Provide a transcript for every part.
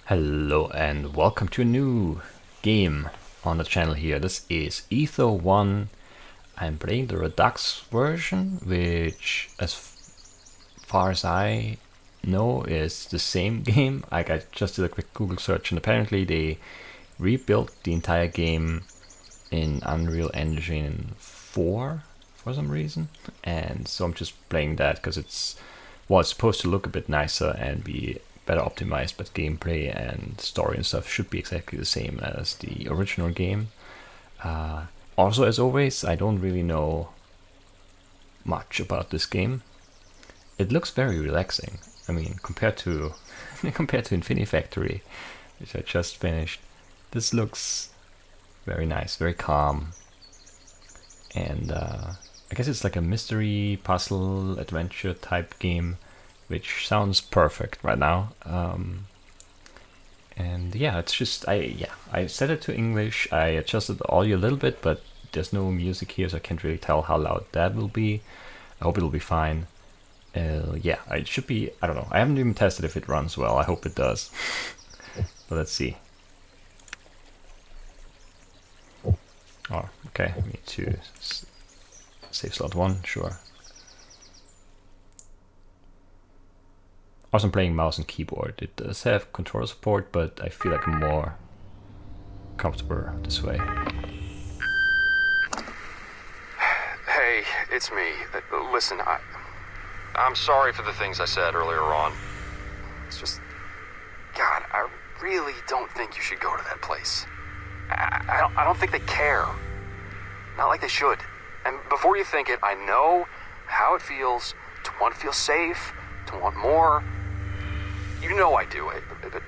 Hello and welcome to a new game on the channel here. This is Ether 1. I'm playing the Redux version, which as far as I know is the same game. I just did a quick Google search and apparently they rebuilt the entire game in Unreal Engine 4 for some reason. And so I'm just playing that because it's supposed to look a bit nicer and be better optimized, but gameplay and story and stuff should be exactly the same as the original game. Also, as always, I don't really know much about this game. It looks very relaxing. I mean, compared to Infinity Factory, which I just finished, this looks very nice, very calm, and I guess it's like a mystery, puzzle, adventure type game, which sounds perfect right now. And yeah, it's just I set it to English. I adjusted the audio a little bit, but there's no music here, so I can't really tell how loud that will be. I hope it'll be fine. Yeah, it should be. I don't know. I haven't even tested if it runs well. I hope it does. But let's see. Oh, okay. We need to save slot 1. Sure. Also, I'm playing mouse and keyboard. It does have controller support, but I feel like I'm more comfortable this way. Hey, it's me. Listen, I'm sorry for the things I said earlier on. It's just, God, I really don't think you should go to that place. I don't think they care. Not like they should. And before you think it, I know how it feels to want to feel safe, to want more. You know I do it, but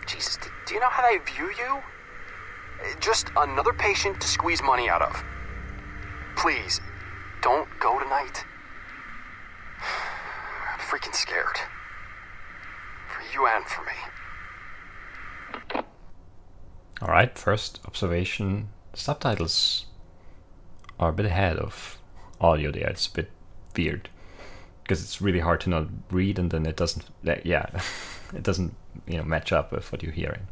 Jesus, do you know how they view you? Just another patient to squeeze money out of. Please, don't go tonight. I'm freaking scared. For you and for me. Alright, first observation. Subtitles are a bit ahead of audio there. It's a bit weird, because it's really hard to not read, and then it doesn't, it doesn't, match up with what you're hearing.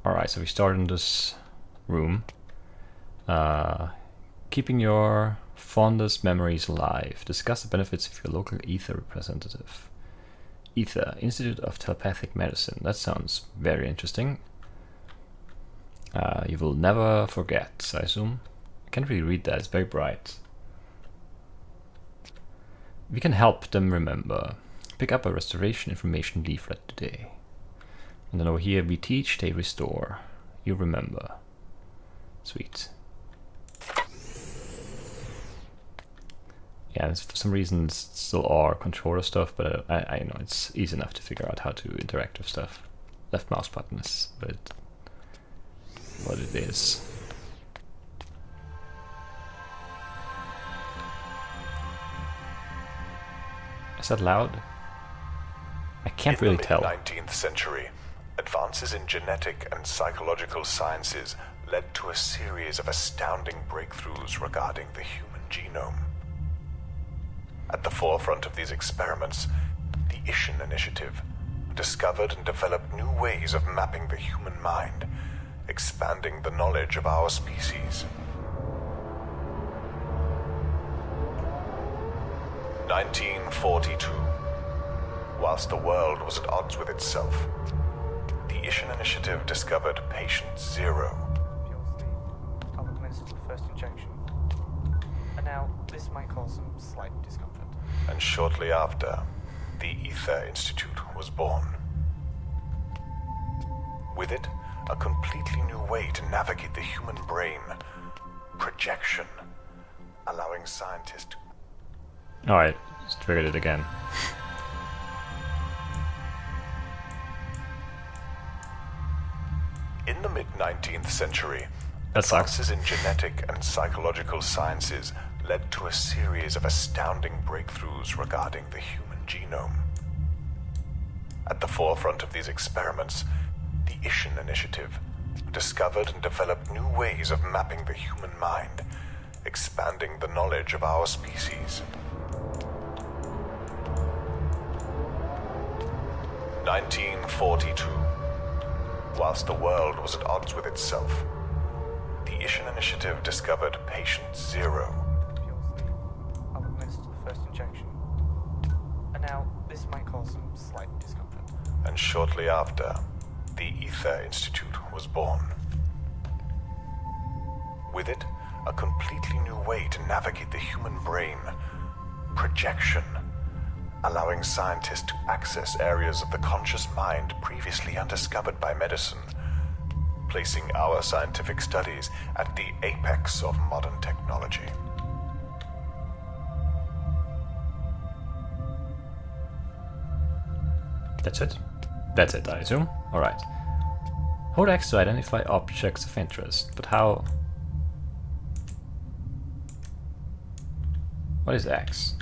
Alright, so we start in this room. Keeping your fondest memories alive. Discuss the benefits of your local Ether representative. Ether, Institute of Telepathic Medicine. That sounds very interesting. You will never forget, I assume. I can't really read that, it's very bright. We can help them remember. Pick up a restoration information leaflet today. And then over here, we teach, they restore. You remember. Sweet. Yeah, for some reason it's still our controller stuff, but I know it's easy enough to figure out how to interact with stuff. Left mouse button is what it is. Is that loud? I can't really tell. In the mid-19th century, advances in genetic and psychological sciences led to a series of astounding breakthroughs regarding the human genome. At the forefront of these experiments, the Ishin Initiative discovered and developed new ways of mapping the human mind, expanding the knowledge of our species. 1942. Whilst the world was at odds with itself, the Ishin Initiative discovered Patient Zero. I'll administer the first injection. And now, this might cause some slight discomfort. And shortly after, the Ether Institute was born. With it, a completely new way to navigate the human brain. Projection, allowing scientists to... Alright, just triggered it again. In the mid-19th century, That sucks. advances in genetic and psychological sciences led to a series of astounding breakthroughs regarding the human genome. At the forefront of these experiments, the Ishin Initiative discovered and developed new ways of mapping the human mind, expanding the knowledge of our species. 1942. Whilst the world was at odds with itself, the Ishin Initiative discovered Patient Zero. I'll administer the first injection. And now, this might cause some slight discomfort. And shortly after, the Ether Institute was born. With it, a completely new way to navigate the human brain: projection, allowing scientists to access areas of the conscious mind previously undiscovered by medicine, placing our scientific studies at the apex of modern technology. That's it? That's it, I assume. Alright. Hold X to identify objects of interest, but how... What is X?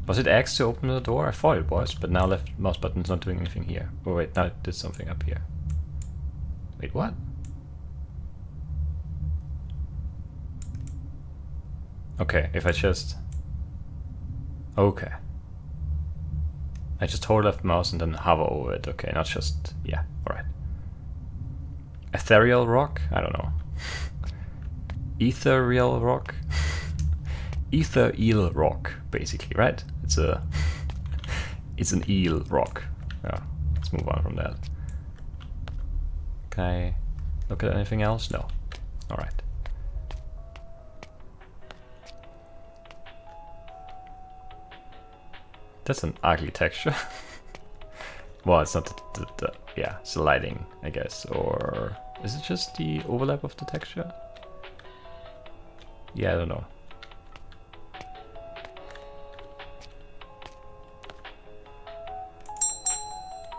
Was it X to open the door? I thought it was, but now left mouse button's not doing anything here. Oh wait, now it did something up here. Wait, what? Okay, if I just... Okay. I just hold left mouse and then hover over it. Okay, not just... Yeah, alright. Ethereal rock? I don't know. Ethereal rock? Ether eel rock, basically, right? It's a... It's an eel rock. Yeah, let's move on from that. Can I look at anything else? No. Alright. That's an ugly texture. Well, it's not yeah, it's the lighting, I guess. Or is it just the overlap of the texture? Yeah, I don't know.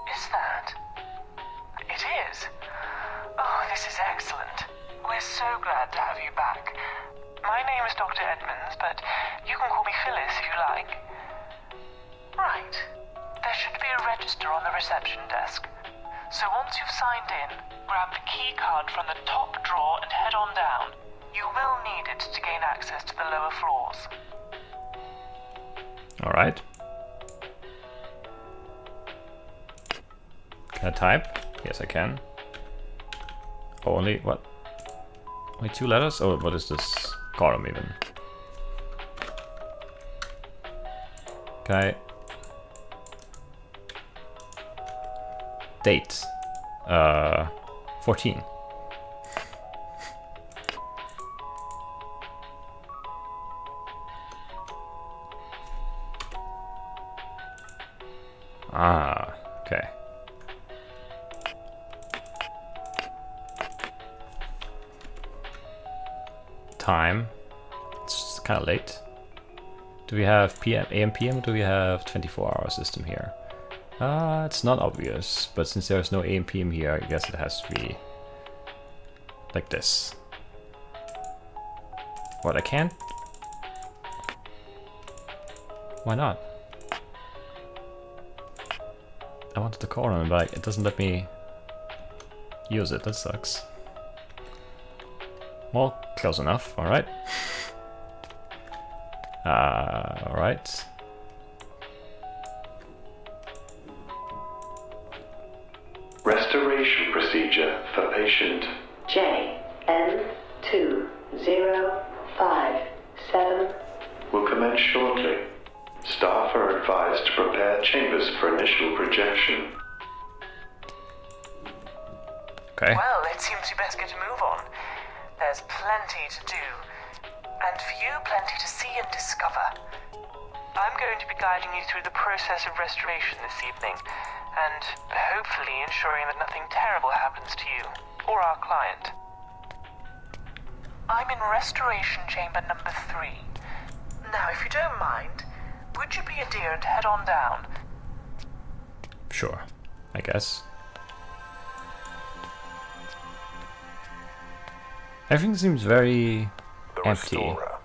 Is that? It is. Oh, this is excellent. We're so glad to have you back. My name is Dr. Edmonds, but you can call me Phyllis if you like. Right. There should be a register on the reception desk. So once you've signed in, grab the key card from the top drawer and head on down. You will need it to gain access to the lower floors. Alright. Can I type? Yes, I can. Oh, only what? Only 2 letters? Oh, what is this column even? Okay. Date. 14. Ah, okay. Time. It's kind of late. Do we have AM, PM, or do we have 24-hour system here? It's not obvious, but since there's no AM, PM here, I guess it has to be like this. What, I can't? Why not? I wanted to call on it, but it doesn't let me use it. That sucks. Well, close enough. Alright. Alright. Restoration procedure for patient JN2057 will commence shortly. Staff are advised to prepare chambers for initial projection. Okay. Well, it seems you best get a move on. There's plenty to do, and for you, plenty to see and discover. I'm going to be guiding you through the process of restoration this evening, and hopefully ensuring that nothing terrible happens to you or our client. I'm in restoration chamber number 3. Now, if you don't mind, would you be a dear and head on down? Sure, I guess. Everything seems very The empty. Restorer.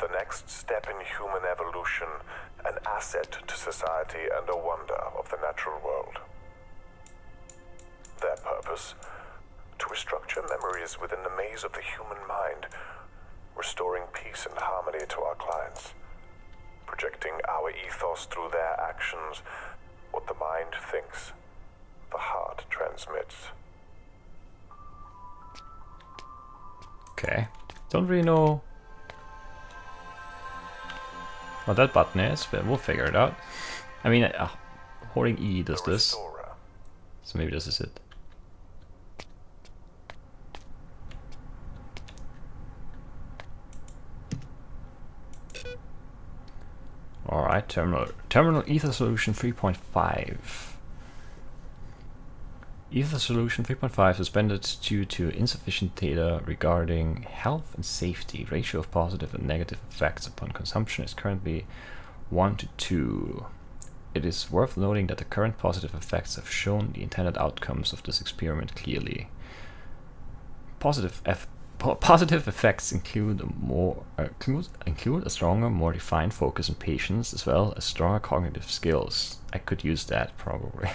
The next step in human evolution, an asset to society and a wonder of the natural world. Their purpose? To restructure memories within the maze of the human mind, restoring peace and harmony to our clients, projecting our ethos through their actions. What the mind thinks, the heart transmits. Okay. Don't really know what that button is, but we'll figure it out. I mean, holding E does this. So maybe this is it. Alright, terminal ether solution 3.5. Ether solution 3.5 suspended due to insufficient data regarding health and safety. Ratio of positive and negative effects upon consumption is currently 1 to 2. It is worth noting that the current positive effects have shown the intended outcomes of this experiment clearly. Positive effects include a stronger, more defined focus and patience, as well as stronger cognitive skills. I could use that probably.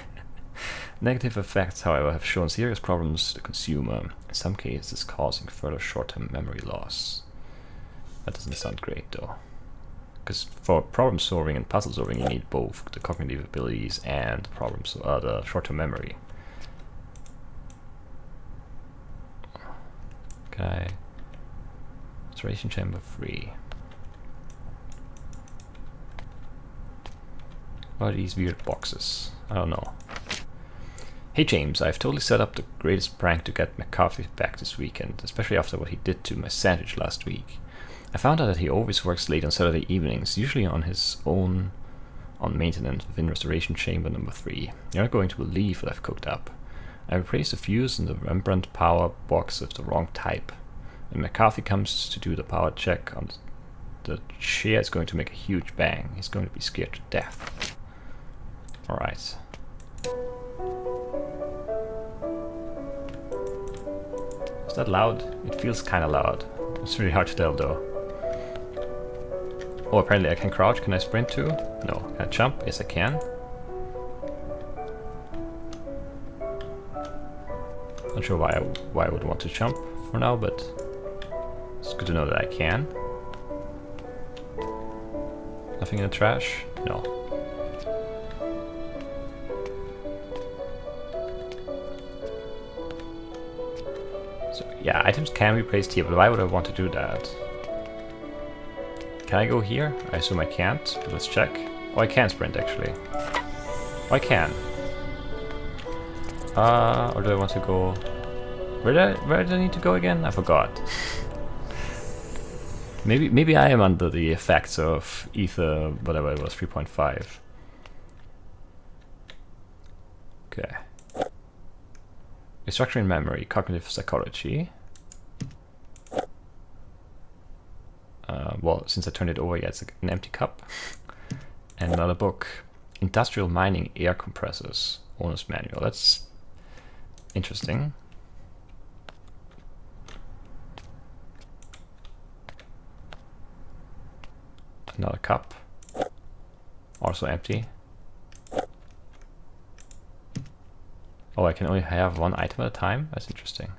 Negative effects, however, have shown serious problems to the consumer, in some cases causing further short-term memory loss. That doesn't sound great though. Because for problem solving and puzzle solving you need both the cognitive abilities and the short-term memory. Okay. Restoration chamber 3. What are these weird boxes? I don't know. Hey James, I've totally set up the greatest prank to get McCarthy back this weekend, especially after what he did to my sandwich last week. I found out that he always works late on Saturday evenings, usually on his own on maintenance within Restoration Chamber number 3. You're not going to believe what I've cooked up. I replaced the fuse in the Rembrandt power box with the wrong type. When McCarthy comes to do the power check on the chair, is going to make a huge bang. He's going to be scared to death. Alright. Is that loud? It feels kind of loud. It's really hard to tell though. Oh, apparently I can crouch. Can I sprint too? No. Can I jump? Yes, I can. Not sure why I would want to jump for now, but it's good to know that I can. Nothing in the trash? No. So yeah, items can be placed here, but why would I want to do that? Can I go here? I assume I can't, but let's check. Oh, I can sprint actually. Oh, I can. Or do I want to go... Where did I need to go again? I forgot. maybe I am under the effects of ether, whatever it was, 3.5. Okay. Restructuring memory, cognitive psychology. Well, since I turned it over, yeah, it's an empty cup. And another book, Industrial Mining Air Compressors, Owner's Manual. That's interesting. Another cup, also empty. Oh, I can only have one item at a time? That's interesting.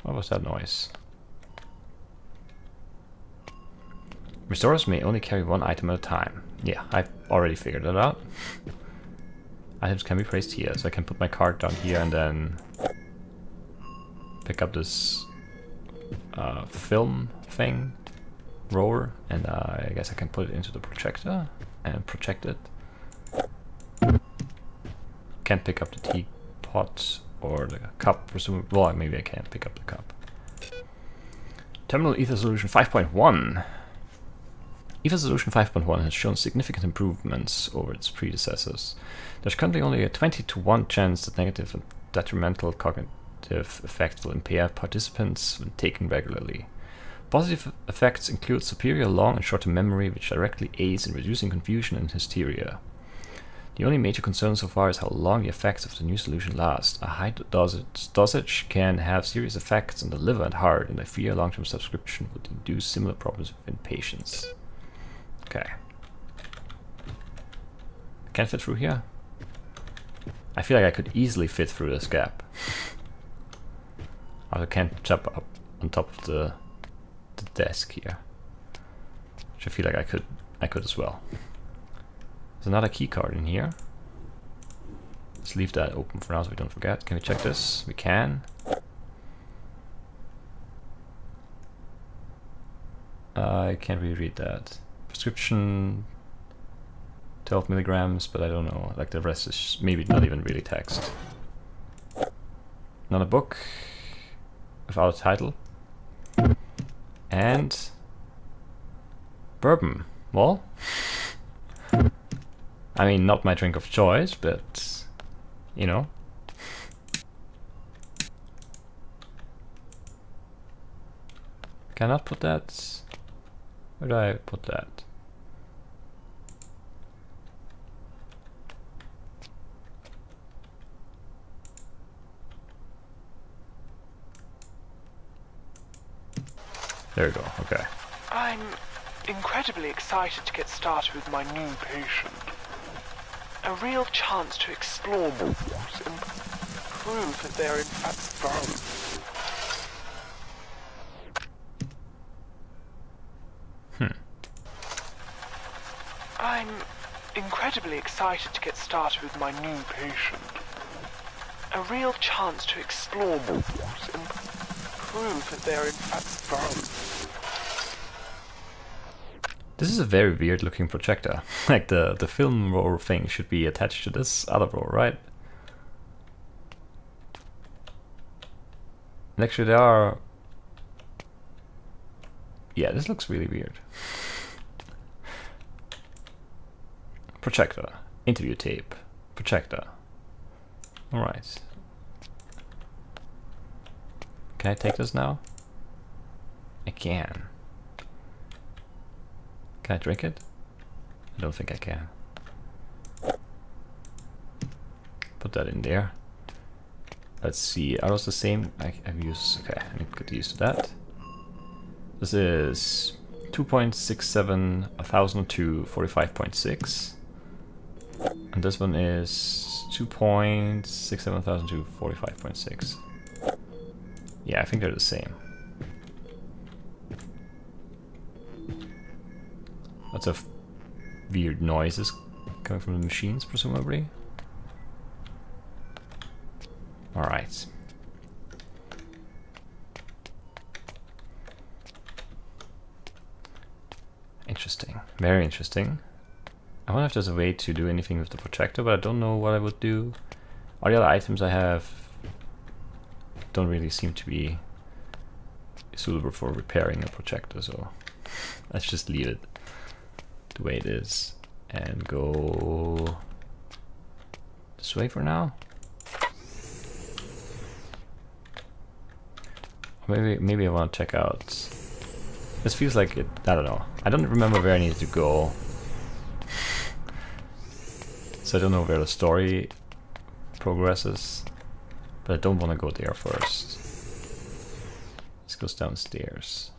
What was that noise? Restorers may only carry one item at a time. Yeah, I've already figured that out. Items can be placed here, so I can put my card down here and then pick up this film thing, roller, and I guess I can put it into the projector and project it. Can't pick up the teapot or the cup, presumably. Well, maybe I can't pick up the cup. Terminal Ether Solution 5.1. Ether Solution 5.1 has shown significant improvements over its predecessors. There's currently only a 20 to 1 chance that negative and detrimental cognitive effects will impair participants when taken regularly. Positive effects include superior long and short-term memory, which directly aids in reducing confusion and hysteria. The only major concern so far is how long the effects of the new solution last. A high dosage can have serious effects on the liver and heart, and I fear long-term subscription would induce similar problems within patients. Okay. Can I fit through here? I feel like I could easily fit through this gap. I can't jump up on top of the desk here, which I feel like I could as well. There's another key card in here. Let's leave that open for now so we don't forget. Can we check this? We can. I can't really read that. Prescription 12 milligrams, but I don't know. Like the rest is maybe not even really text. Another book without a title. And bourbon. Well, I mean, not my drink of choice, but you know. Cannot put that. Where do I put that? There we go, okay. I'm incredibly excited to get started with my new patient. A real chance to explore more and prove that they're in fact fun. I'm incredibly excited to get started with my new patient. A real chance to explore more and prove that they're in fact fun. This is a very weird looking projector. Like the film roll thing should be attached to this other roll, right? And actually there are... Yeah, this looks really weird. Projector, interview tape, projector. Alright. Can I take this now? I can. Can I drink it? I don't think I can. Put that in there. Let's see, are those the same? I've used, okay, I need to get used to that. This is 2.67 1002 45.6. And this one is 2.67 1002 45.6. Yeah, I think they're the same. Lots of weird noises coming from the machines, presumably. Alright. Interesting. Very interesting. I wonder if there's a way to do anything with the projector, but I don't know what I would do. All the other items I have don't really seem to be suitable for repairing a projector, so let's just leave it the way it is and go this way for now. Maybe I want to check out. This feels like it. I don't know. I don't remember where I need to go, so I don't know where the story progresses. But I don't want to go there first. This goes downstairs.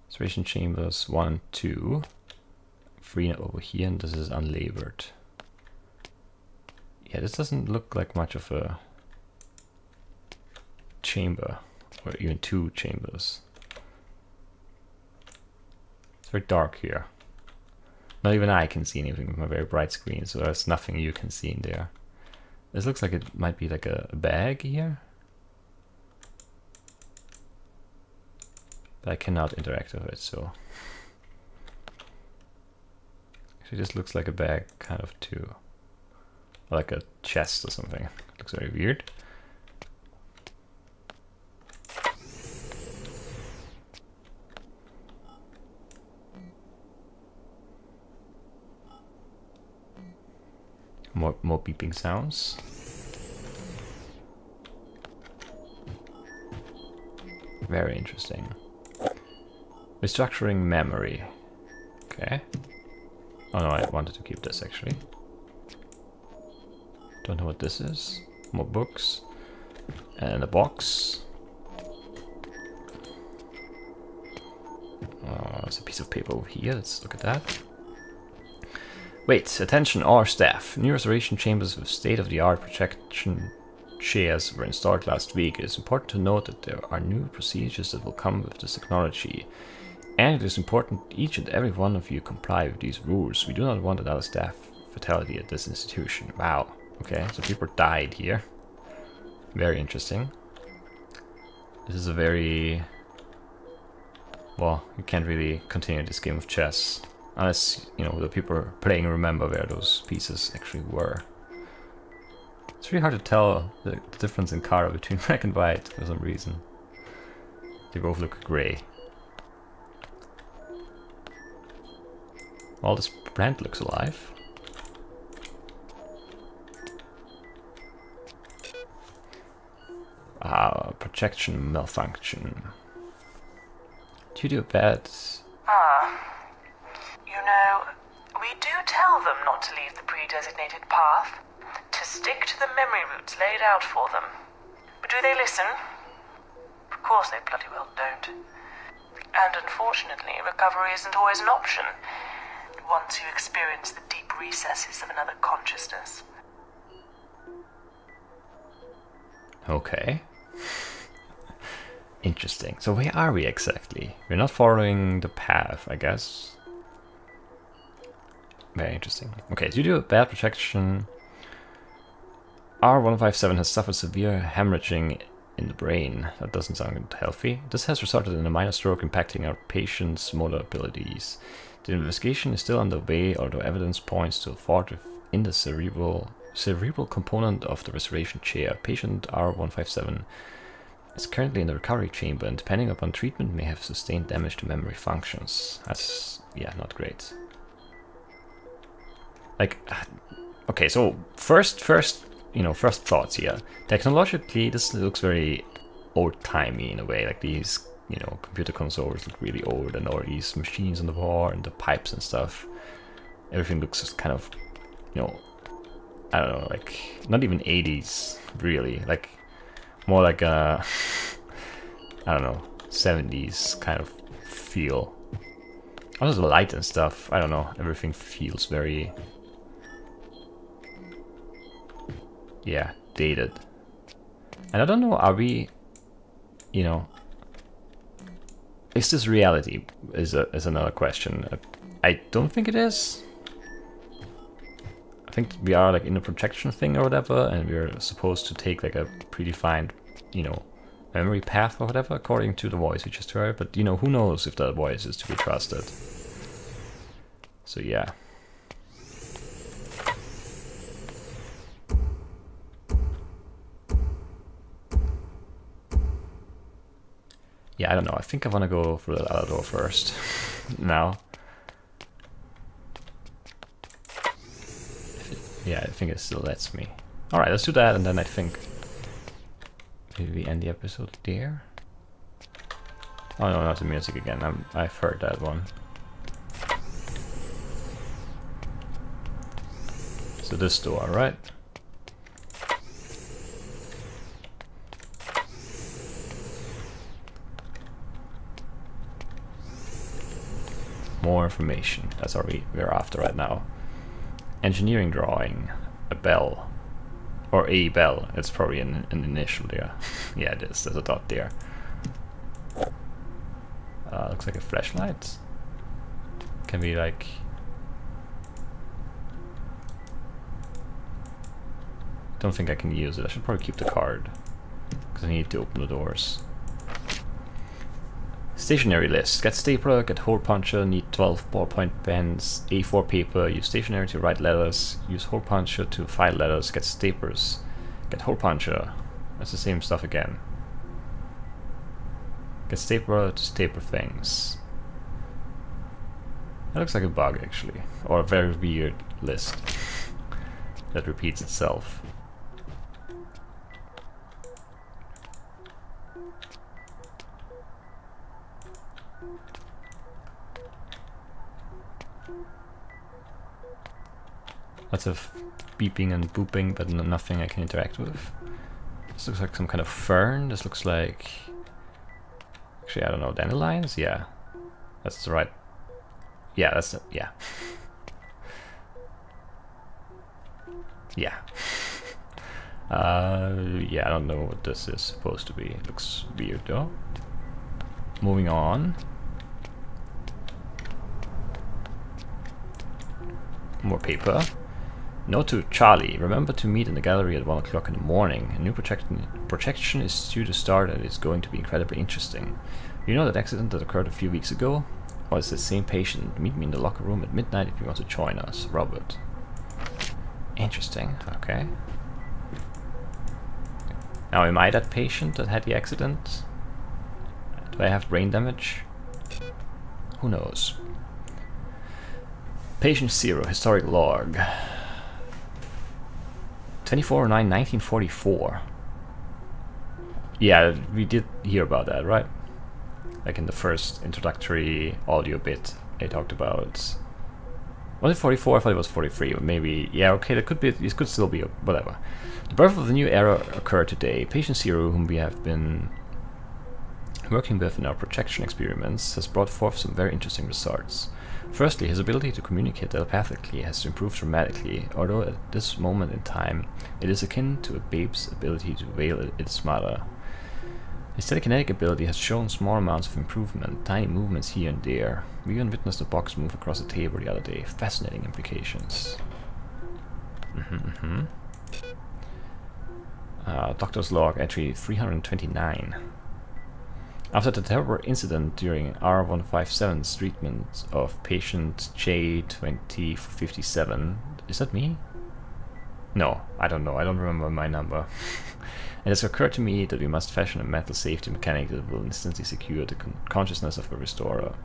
Observation chambers 1 and 2. 3 over here, and this is unlabored. Yeah, this doesn't look like much of a chamber, or even 2 chambers. It's very dark here. Not even I can see anything with my very bright screen, so there's nothing you can see in there. This looks like it might be like a bag here. But I cannot interact with it, so... Actually, this looks like a bag, kind of, too. Or like a chest or something. It looks very weird. More beeping sounds. Very interesting. Restructuring memory. Okay. Oh no, I wanted to keep this actually. Don't know what this is. More books. And a box. There's a piece of paper over here. Let's look at that. Wait, attention all staff. New restoration chambers with state-of-the-art protection chairs were installed last week. It is important to note that there are new procedures that will come with this technology. And it is important each and every one of you comply with these rules. We do not want another staff fatality at this institution. Wow. Okay, so people died here. Very interesting. This is a very... Well, you can't really continue this game of chess. Unless, you know, the people playing remember where those pieces actually were. It's really hard to tell the difference in color between black and white for some reason. They both look grey. Well, this plant looks alive. Projection malfunction. Due to a bad... You know, we do tell them not to leave the pre-designated path, to stick to the memory routes laid out for them. But do they listen? Of course they bloody well don't. And unfortunately, recovery isn't always an option, once you experience the deep recesses of another consciousness. Okay. Interesting. So where are we exactly? We're not following the path, I guess. Very interesting. Okay, due to bad projection, R157 has suffered severe hemorrhaging in the brain. That doesn't sound healthy. This has resulted in a minor stroke impacting our patient's motor abilities. The investigation is still underway, although evidence points to a fault in the cerebral component of the restoration chair. Patient R157 is currently in the recovery chamber and, depending upon treatment, may have sustained damage to memory functions. That's, yeah, not great. Like, okay, so first thoughts here. Technologically, this looks very old-timey in a way. Like these, you know, computer consoles look really old, and all these machines on the wall and the pipes and stuff. Everything looks just kind of, you know, I don't know, like not even 80s really. Like more like a, I don't know, 70s kind of feel. Also the light and stuff, I don't know, everything feels very, yeah, dated. And I don't know, are we, you know, is this reality is another question. I don't think it is. I think we are like in a projection thing or whatever, and we're supposed to take like a predefined, you know, memory path or whatever, according to the voice we just heard. But, you know, who knows if that voice is to be trusted. So yeah. Yeah, I don't know. I think I want to go for the other door first. Now. Yeah, I think it still lets me. Alright, let's do that, and then I think maybe we end the episode there. Oh no, not the music again. I've heard that one. So this door, right? More information. That's what we're after right now. Engineering drawing. A bell. Or a bell. It's probably an initial there. Yeah, it is. There's a dot there. Looks like a flashlight. Can be like... Don't think I can use it. I should probably keep the card, because I need to open the doors. Stationery list. Get stapler, get hole puncher, need 12 ballpoint pens, A4 paper, use stationery to write letters, use hole puncher to file letters, get staplers, get hole puncher. That's the same stuff again. Get stapler to staple things. That looks like a bug actually, or a very weird list that repeats itself. Lots of beeping and booping, but nothing I can interact with. This looks like some kind of fern. This looks like... Actually, I don't know, dandelions? Yeah. That's the right... Yeah, that's the... Yeah. Yeah. Yeah, I don't know what this is supposed to be. It looks weird though. Moving on. More paper. Note to Charlie, remember to meet in the gallery at 1 o'clock in the morning. A new projection is due to start and it's going to be incredibly interesting. You know that accident that occurred a few weeks ago? Well, it's the same patient. Meet me in the locker room at midnight if you want to join us. Robert. Interesting, okay. Now, am I that patient that had the accident? Do I have brain damage? Who knows? Patient 0, historic log. 24/9/1944. Yeah, we did hear about that, right? Like in the first introductory audio bit, they talked about... Was it 44? I thought it was 43, or maybe... Yeah, okay, that could be... This could still be... whatever. The birth of the new era occurred today. Patient 0, whom we have been working with in our projection experiments, has brought forth some very interesting results. Firstly, his ability to communicate telepathically has improved dramatically, although at this moment in time, it is akin to a babe's ability to wail its mother. His telekinetic ability has shown small amounts of improvement, tiny movements here and there. We even witnessed a box move across the table the other day. Fascinating implications. Doctor's log, entry 329. After the terrible incident during R157's treatment of patient J2057, is that me? No, I don't know, I don't remember my number. It has occurred to me that we must fashion a mental safety mechanic that will instantly secure the consciousness of the restorer.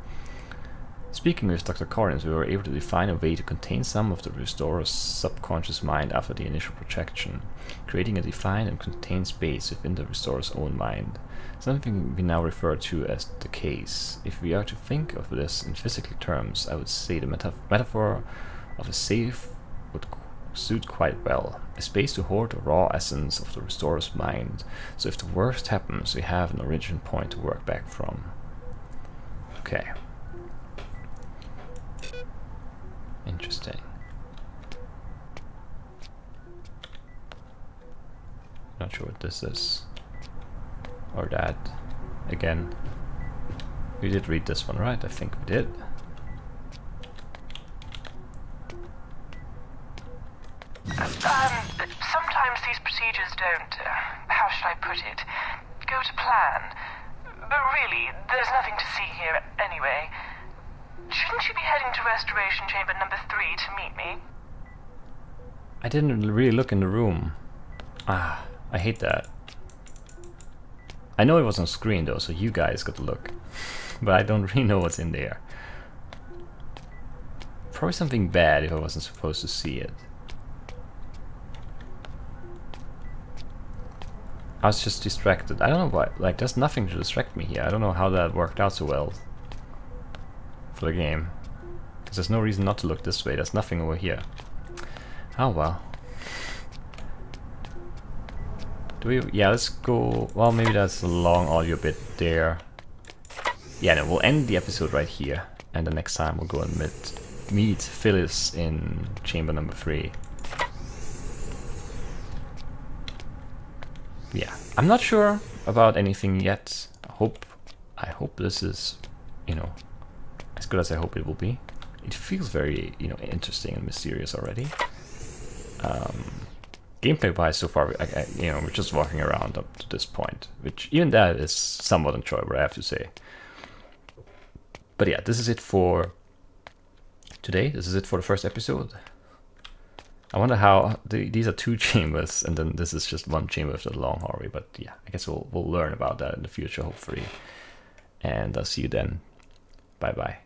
Speaking with Dr. Collins, we were able to define a way to contain some of the restorer's subconscious mind after the initial projection, creating a defined and contained space within the restorer's own mind. Something we now refer to as the case. If we are to think of this in physical terms, I would say the metaphor of a safe would suit quite well. A space to hoard the raw essence of the restorer's mind, so if the worst happens, we have an origin point to work back from. Okay. Interesting. Not sure what this is. Or that. Again. We did read this one, right? I think we did. Sometimes these procedures don't, how should I put it, go to plan. But really, there's nothing to see here anyway. Shouldn't you be heading to Restoration Chamber number 3 to meet me? I didn't really look in the room. Ah, I hate that. I know it was on screen though, so you guys got to look. But I don't really know what's in there. Probably something bad if I wasn't supposed to see it. I was just distracted. I don't know why. Like, there's nothing to distract me here. I don't know how that worked out so well for the game. Because there's no reason not to look this way. There's nothing over here. Oh well. Do we? Yeah, let's go. Well, maybe that's a long audio bit there. Yeah, no, we'll end the episode right here. And the next time we'll go and meet Phyllis in chamber number 3. Yeah, I'm not sure about anything yet. I hope this is, you know, as good as I hope it will be. It feels very, you know, interesting and mysterious already. Gameplay wise, so far, you know, we're just walking around up to this point, which even that is somewhat enjoyable, I have to say. But yeah, this is it for today. This is it for the first episode. I wonder how these are 2 chambers, and then this is just 1 chamber with the long hallway. But yeah, I guess we'll learn about that in the future, hopefully. And I'll see you then. Bye bye.